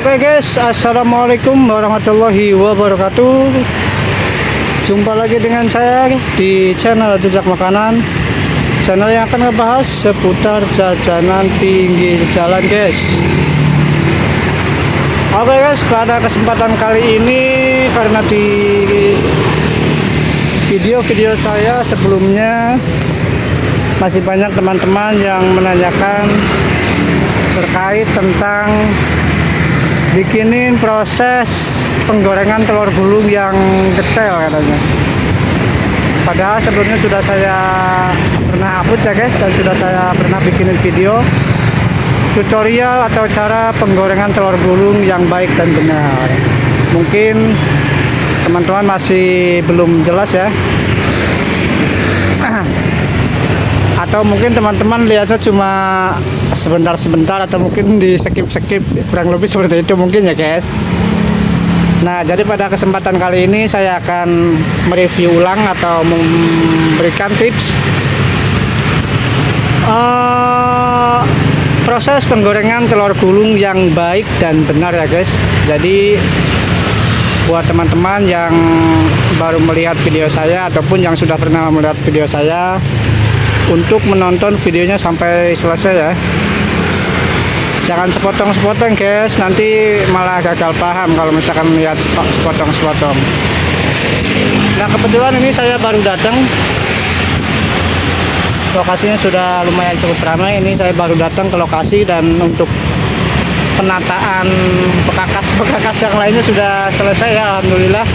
Oke guys, assalamualaikum warahmatullahi wabarakatuh. Jumpa lagi dengan saya di channel Jejak Makanan, channel yang akan ngebahas seputar jajanan pinggir jalan guys. Oke guys, pada kesempatan kali ini, karena di video-video saya sebelumnya masih banyak teman-teman yang menanyakan terkait tentang bikinin proses penggorengan telur gulung yang detail katanya. Padahal sebelumnya sudah saya pernah upload ya guys, dan sudah saya pernah bikinin video tutorial atau cara penggorengan telur gulung yang baik dan benar. Mungkin teman-teman masih belum jelas ya, atau mungkin teman-teman lihatnya cuma sebentar-sebentar, atau mungkin di skip-skip, kurang lebih seperti itu mungkin ya guys. Nah, jadi pada kesempatan kali ini saya akan mereview ulang atau memberikan tips proses penggorengan telur gulung yang baik dan benar ya guys. Jadi buat teman-teman yang baru melihat video saya ataupun yang sudah pernah melihat video saya, untuk menonton videonya sampai selesai ya. Jangan sepotong-sepotong guys, nanti malah gagal paham kalau misalkan lihat sepotong-sepotong. Nah, kebetulan ini saya baru datang, lokasinya sudah lumayan cukup ramai. Ini saya baru datang ke lokasi, dan untuk penataan bekas-bekas yang lainnya sudah selesai ya, alhamdulillah.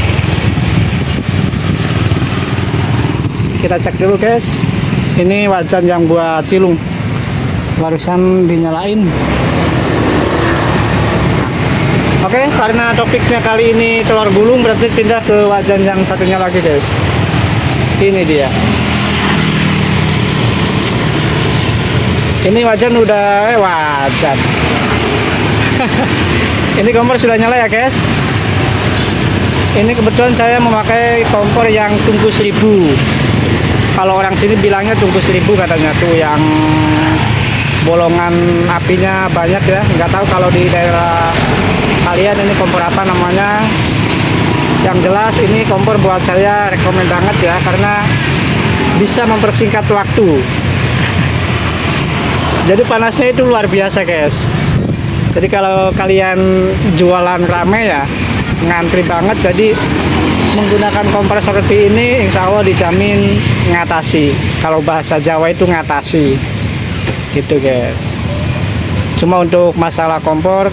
Kita cek dulu guys. Ini wajan yang buat cilung, barusan dinyalain. Oke, karena topiknya kali ini telur gulung, berarti pindah ke wajan yang satunya lagi guys. Ini dia. Ini wajan udah wajan. Ini kompor sudah nyala ya guys. Ini kebetulan saya memakai kompor yang tungku 1000. Kalau orang sini bilangnya tungku 1000 katanya tuh, yang bolongan apinya banyak ya. Nggak tahu kalau di daerah kalian ini kompor apa namanya. Yang jelas ini kompor buat saya rekomen banget ya, karena bisa mempersingkat waktu. Jadi panasnya itu luar biasa guys. Jadi kalau kalian jualan rame ya, ngantri banget. Jadi menggunakan kompor seperti ini insya Allah dijamin ngatasi. Kalau bahasa Jawa itu ngatasi gitu guys. Cuma untuk masalah kompor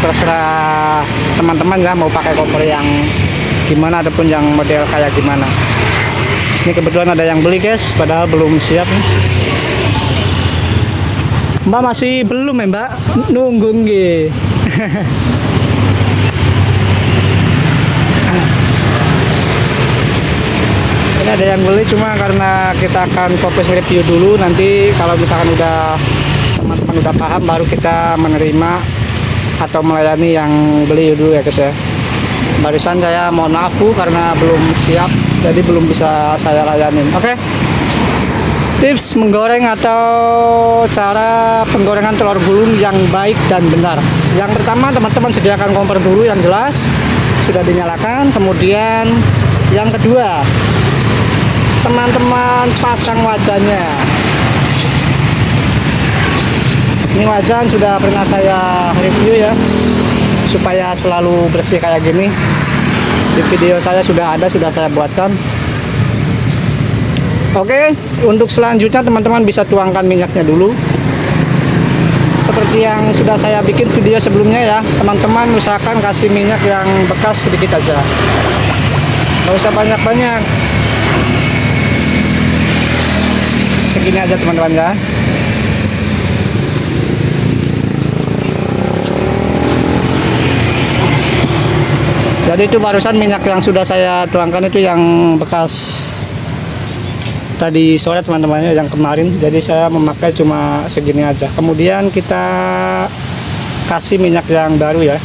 terserah teman-teman ya, mau pakai kompor yang gimana ataupun yang model kayak gimana. Ini kebetulan ada yang beli guys, padahal belum siap. Mbak masih belum ya Mbak? Nunggu nggih. Ini ada yang beli, cuma karena kita akan fokus review dulu. Nanti kalau misalkan udah teman-teman udah paham, baru kita menerima atau melayani yang beli dulu ya guys ya. Barusan saya mohon maaf Bu, karena belum siap, jadi belum bisa saya layanin. Oke. Tips menggoreng atau cara penggorengan telur gulung yang baik dan benar. Yang pertama, teman-teman sediakan kompor dulu yang jelas sudah dinyalakan. Kemudian yang kedua, teman-teman pasang wajannya. Ini wajan sudah pernah saya review ya, supaya selalu bersih kayak gini. Di video saya sudah ada, sudah saya buatkan. Oke, untuk selanjutnya teman-teman bisa tuangkan minyaknya dulu. Seperti yang sudah saya bikin video sebelumnya ya, teman-teman usahakan kasih minyak yang bekas sedikit aja, nggak usah banyak-banyak. Segini aja teman-teman ya. Jadi itu barusan minyak yang sudah saya tuangkan itu yang bekas tadi sore teman-temannya, yang kemarin. Jadi saya memakai cuma segini aja. Kemudian kita kasih minyak yang baru ya.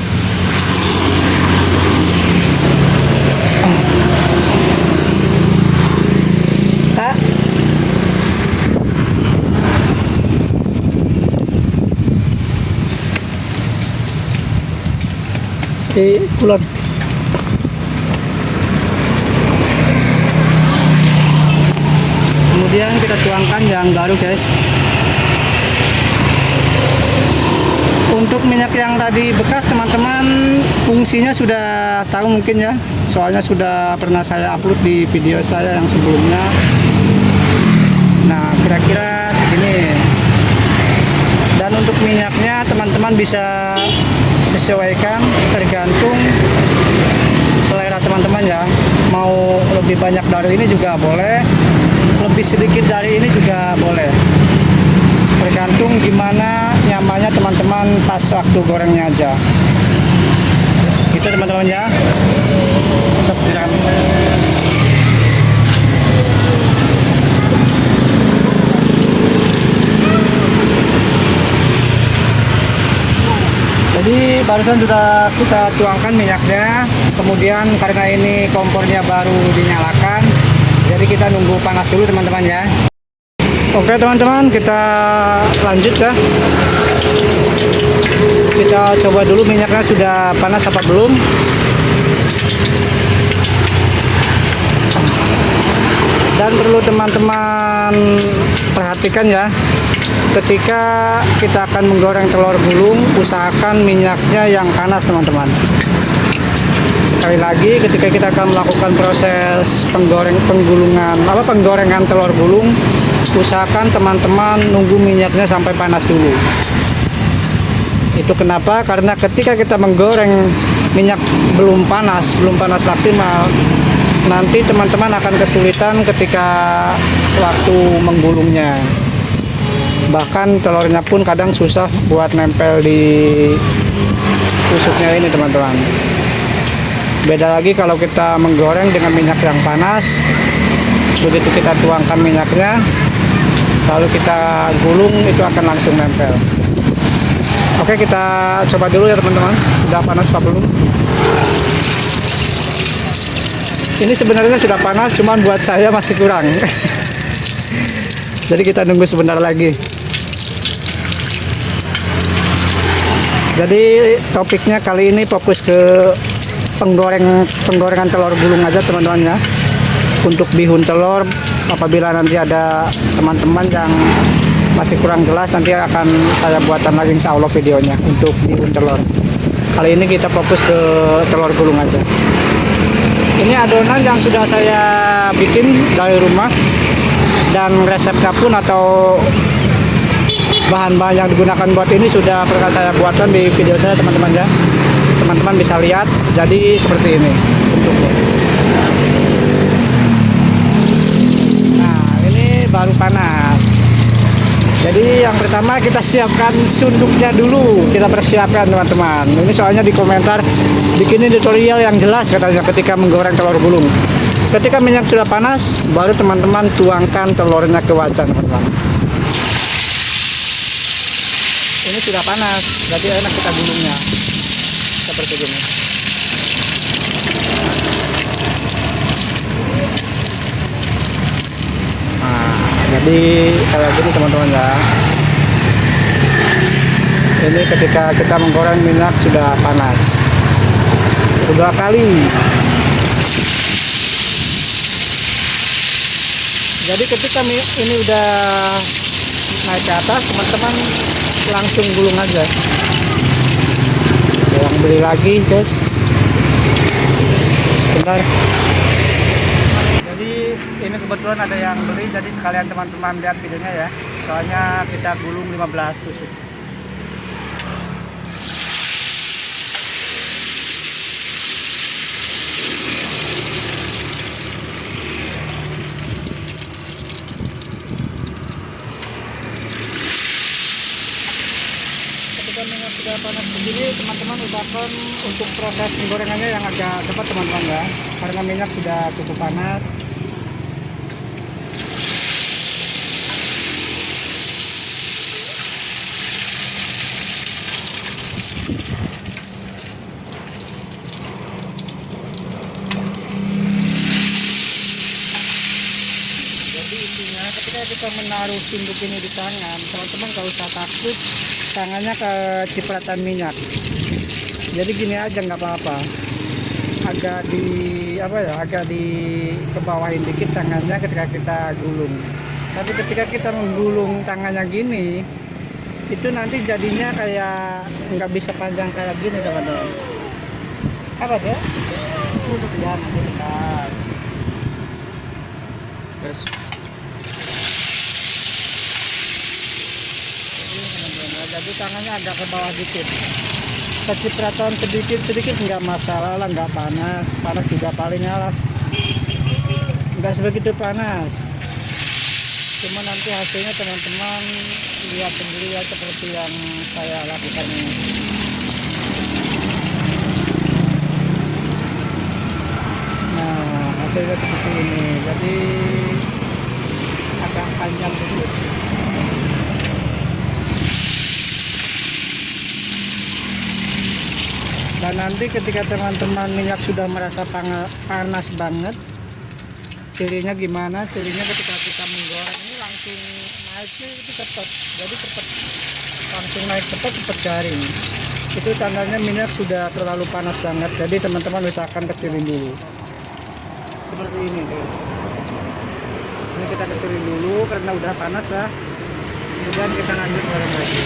Kulon. Kemudian kita tuangkan yang baru, guys. Untuk minyak yang tadi bekas, teman-teman, fungsinya sudah tahu mungkin ya, soalnya sudah pernah saya upload di video saya yang sebelumnya. Nah, kira-kira segini. Dan untuk minyaknya teman-teman bisa sesuaikan tergantung selera teman-teman ya. Mau lebih banyak dari ini juga boleh, lebih sedikit dari ini juga boleh, tergantung gimana nyamannya teman-teman pas waktu gorengnya aja. Itu teman-teman ya. Sop tiram. Jadi barusan sudah kita tuangkan minyaknya, kemudian karena ini kompornya baru dinyalakan, jadi kita nunggu panas dulu teman-teman ya. Oke teman-teman, kita lanjut ya. Kita coba dulu minyaknya sudah panas apa belum. Dan perlu teman-teman perhatikan ya, ketika kita akan menggoreng telur gulung, usahakan minyaknya yang panas teman-teman. Sekali lagi, ketika kita akan melakukan proses penggorengan telur gulung, usahakan teman-teman nunggu minyaknya sampai panas dulu. Itu kenapa? Karena ketika kita menggoreng minyak belum panas maksimal, nanti teman-teman akan kesulitan ketika waktu menggulungnya. Bahkan telurnya pun kadang susah buat nempel di tusuknya ini teman-teman. Beda lagi kalau kita menggoreng dengan minyak yang panas. Begitu kita tuangkan minyaknya, lalu kita gulung, itu akan langsung nempel. Oke, kita coba dulu ya teman-teman, sudah panas apa belum. Ini sebenarnya sudah panas, cuman buat saya masih kurang. Jadi kita nunggu sebentar lagi. Jadi topiknya kali ini fokus ke penggorengan telur gulung aja teman-teman ya. Untuk bihun telur, apabila nanti ada teman-teman yang masih kurang jelas, nanti akan saya buatan lagi insya Allah videonya untuk bihun telur. Kali ini kita fokus ke telur gulung aja. Ini adonan yang sudah saya bikin dari rumah, dan resepnya pun atau bahan-bahan yang digunakan buat ini sudah pernah saya buatkan di video saya teman-teman ya. Teman-teman bisa lihat, jadi seperti ini bentuknya. Nah, ini baru panas. Jadi yang pertama kita siapkan sunduknya dulu, kita persiapkan teman-teman. Ini soalnya di komentar bikinin tutorial yang jelas katanya ketika menggoreng telur gulung. Ketika minyak sudah panas, baru teman-teman tuangkan telurnya ke wajan teman-teman. Ini sudah panas, jadi enak kita gulungnya seperti ini. Jadi kayak gini teman-teman ya. Ini ketika kita menggoreng minyak sudah panas. Kedua kali. Jadi ketika ini udah naik ke atas, teman-teman langsung gulung aja. Yang beli lagi guys. Bentar. Ini kebetulan ada yang beli, jadi sekalian teman-teman lihat videonya ya. Soalnya kita gulung 15 tusuk. Ketika minyak sudah panas begini, teman-teman usahakan untuk proses penggorengannya yang agak cepat teman-teman ya. Karena minyak sudah cukup panas. Ketika kita menaruh sinduk ini di tangan, teman-teman gak usah takut tangannya kecipratan minyak. Jadi gini aja nggak apa-apa, agak di apa ya, agak di kebawahin dikit tangannya ketika kita gulung. Tapi ketika kita menggulung tangannya gini, itu nanti jadinya kayak nggak bisa panjang kayak gini teman-teman. Apa ya? Ya nanti bentar. Terus ini teman-teman, jadi tangannya agak ke bawah dikit. Kecipratan sedikit-sedikit nggak masalah lah, nggak panas. Panas juga paling alas, nggak sebegitu panas. Cuma nanti hasilnya teman-teman lihat sendiri ya, seperti yang saya lakukan ini. Nah, hasilnya seperti ini. Jadi agak panjang sedikit. Dan nanti ketika teman-teman minyak sudah merasa panas banget, cirinya gimana? Cirinya ketika kita menggoreng ini langsung naiknya itu cepat, jadi cepat, langsung naik cepat garing. Itu tandanya minyak sudah terlalu panas banget. Jadi teman-teman usahakan kecilin dulu seperti ini tuh. Ini kita kecilin dulu karena udah panas ya, kemudian kita lanjut goreng lagi.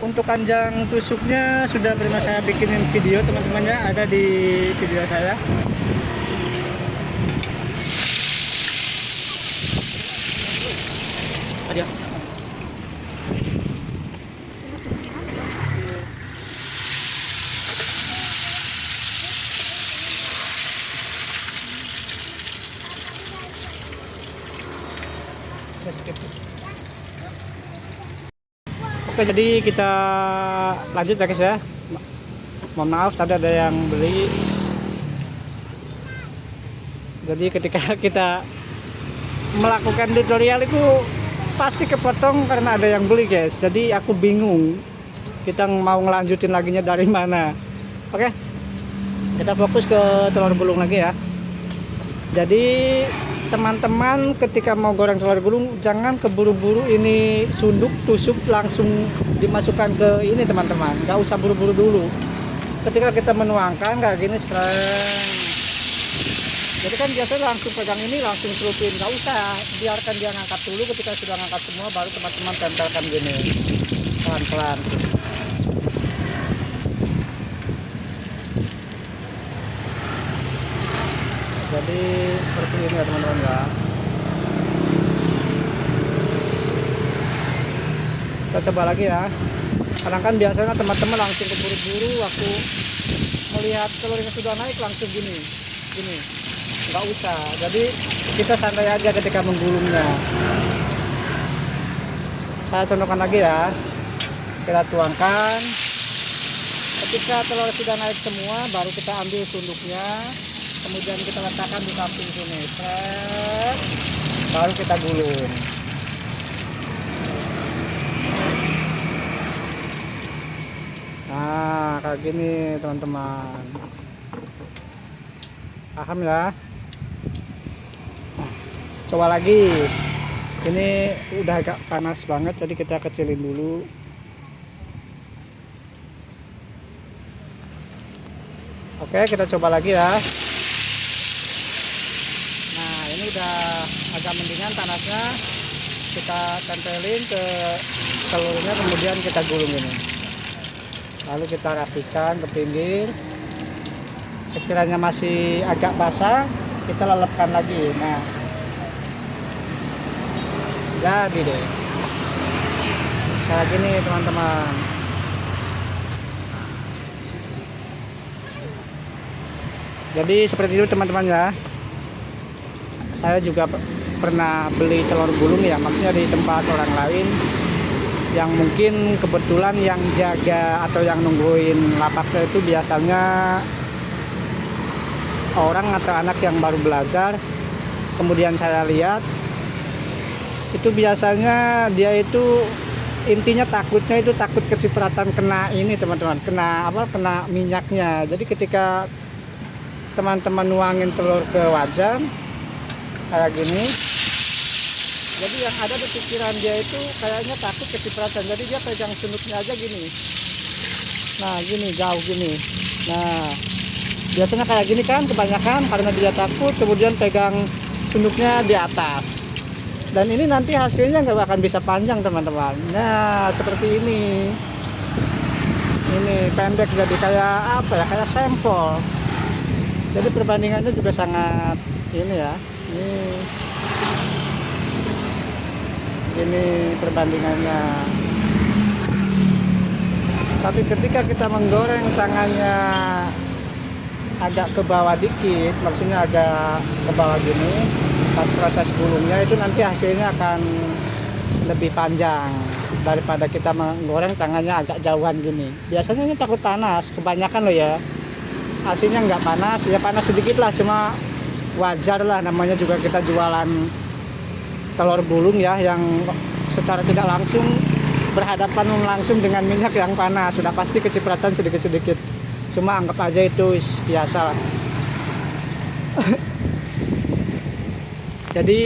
Untuk panjang tusuknya sudah pernah saya bikinin video teman-temannya, ada di video saya. Ada. Oke, jadi kita lanjut ya guys ya. Mohon maaf tadi ada yang beli. Jadi ketika kita melakukan tutorial itu pasti kepotong karena ada yang beli guys. Jadi aku bingung kita mau ngelanjutin laginya dari mana. Oke, kita fokus ke telur gulung lagi ya. Jadi teman-teman ketika mau goreng telur gulung jangan keburu-buru ini sunduk tusuk langsung dimasukkan ke ini teman-teman, nggak usah buru-buru dulu. Ketika kita menuangkan kayak gini sereng, jadi kan biasanya langsung pegang ini langsung celupin, nggak usah, biarkan dia ngangkat dulu. Ketika sudah ngangkat semua baru teman-teman tempelkan gini pelan-pelan. Jadi seperti ini ya teman-teman ya. Kita coba lagi ya. Karena kan biasanya teman-teman langsung keburu-buru waktu melihat telurnya sudah naik langsung gini, nggak usah. Jadi kita santai aja ketika menggulungnya. Saya contohkan lagi ya. Kita tuangkan. Ketika telur sudah naik semua, baru kita ambil sunduknya. Kemudian kita letakkan di samping sini, set, baru kita gulung. Nah, kayak gini teman-teman. Paham ya? Nah, coba lagi. Ini udah agak panas banget, jadi kita kecilin dulu. Oke, kita coba lagi ya. Ini udah agak mendingan panasnya, kita tempelin ke telurnya, kemudian kita gulung ini, lalu kita rapikan ke pinggir. Sekiranya masih agak basah kita lelapkan lagi. Nah, jadi deh kayak gini teman-teman. Jadi seperti itu teman-teman ya. Saya juga pernah beli telur gulung ya, maksudnya di tempat orang lain yang mungkin kebetulan yang jaga atau yang nungguin lapaknya itu biasanya orang atau anak yang baru belajar. Kemudian saya lihat itu biasanya dia itu intinya takutnya itu takut kecipratan kena ini teman-teman, kena apa, kena minyaknya. Jadi ketika teman-teman nuangin telur ke wajan kayak gini, Jadi yang ada di pikiran dia itu kayaknya takut kecipratan, jadi dia pegang sunduknya aja gini. Nah gini, jauh gini. Nah biasanya kayak gini kan kebanyakan, karena dia takut kemudian pegang sunduknya di atas. Dan ini nanti hasilnya nggak akan bisa panjang teman-teman. Nah seperti ini pendek, jadi kayak apa ya, kayak sampel. Jadi perbandingannya juga sangat ini ya, ini perbandingannya. Tapi ketika kita menggoreng tangannya agak ke bawah dikit, maksudnya agak ke bawah gini, pas proses gulungnya itu nanti hasilnya akan lebih panjang daripada kita menggoreng tangannya agak jauhan gini. Biasanya ini takut panas, kebanyakan loh ya. Hasilnya nggak panas, ya panas sedikit lah, cuma wajar lah, namanya juga kita jualan telur gulung ya, yang secara tidak langsung berhadapan langsung dengan minyak yang panas, sudah pasti kecipratan sedikit-sedikit. Cuma anggap aja itu biasa lah. Jadi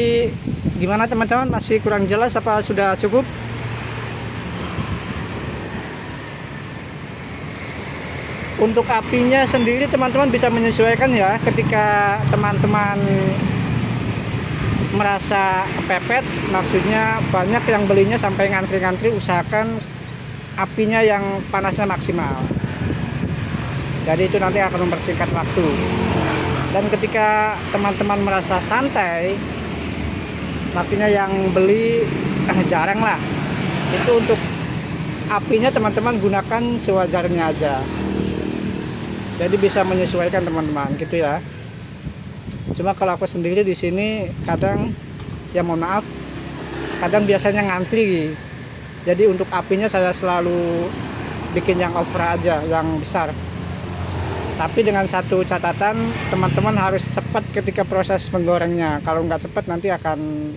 gimana teman-teman, masih kurang jelas apa sudah cukup? Untuk apinya sendiri teman-teman bisa menyesuaikan ya, ketika teman-teman merasa kepepet, maksudnya banyak yang belinya sampai ngantri-ngantri, usahakan apinya yang panasnya maksimal. Jadi itu nanti akan mempersingkat waktu. Dan ketika teman-teman merasa santai, maksudnya yang beli jarang lah, itu untuk apinya teman-teman gunakan sewajarnya aja. Jadi bisa menyesuaikan teman-teman gitu ya. Cuma kalau aku sendiri di sini kadang ya mohon maaf, kadang biasanya ngantri. Jadi untuk apinya saya selalu bikin yang over aja, yang besar. Tapi dengan satu catatan, teman-teman harus cepat ketika proses menggorengnya. Kalau nggak cepat nanti akan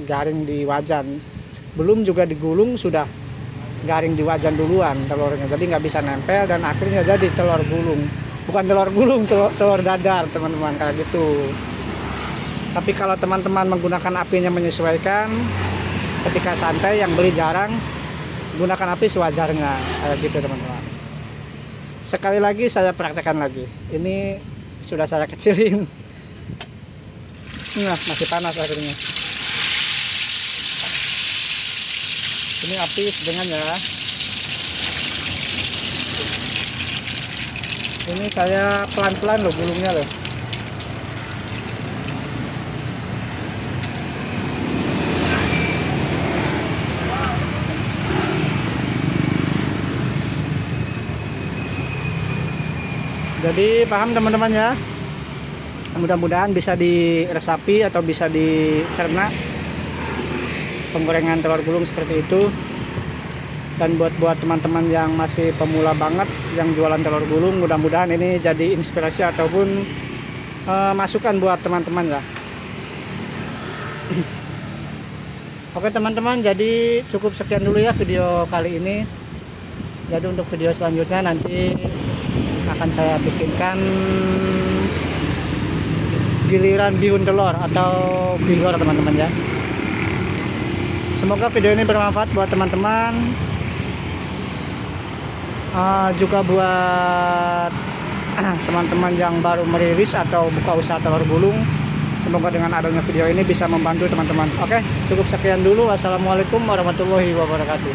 garing di wajan. Belum juga digulung sudah garing di wajan duluan telurnya. Jadi nggak bisa nempel dan akhirnya jadi telur gulung. Bukan telur gulung, telur dadar teman-teman, kayak gitu. Tapi kalau teman-teman menggunakan apinya menyesuaikan, ketika santai yang beli jarang, gunakan api sewajarnya, kayak gitu teman-teman. Sekali lagi saya praktekkan lagi. Ini sudah saya kecilin. Nah, masih panas akhirnya. Ini api sedang ya. Ini saya pelan-pelan loh gulungnya loh. Jadi paham teman-teman ya. Mudah-mudahan bisa diresapi atau bisa dicerna penggorengan telur gulung seperti itu. Dan buat teman-teman yang masih pemula banget yang jualan telur gulung, mudah-mudahan ini jadi inspirasi ataupun masukan buat teman-teman ya. Oke teman-teman, jadi cukup sekian dulu ya video kali ini. Jadi untuk video selanjutnya nanti akan saya bikinkan giliran bihun telur atau bihor teman-teman ya. Semoga video ini bermanfaat buat teman-teman, juga buat teman-teman yang baru merilis atau buka usaha telur gulung. Semoga dengan adanya video ini bisa membantu teman-teman. Oke, cukup sekian dulu. Wassalamualaikum warahmatullahi wabarakatuh.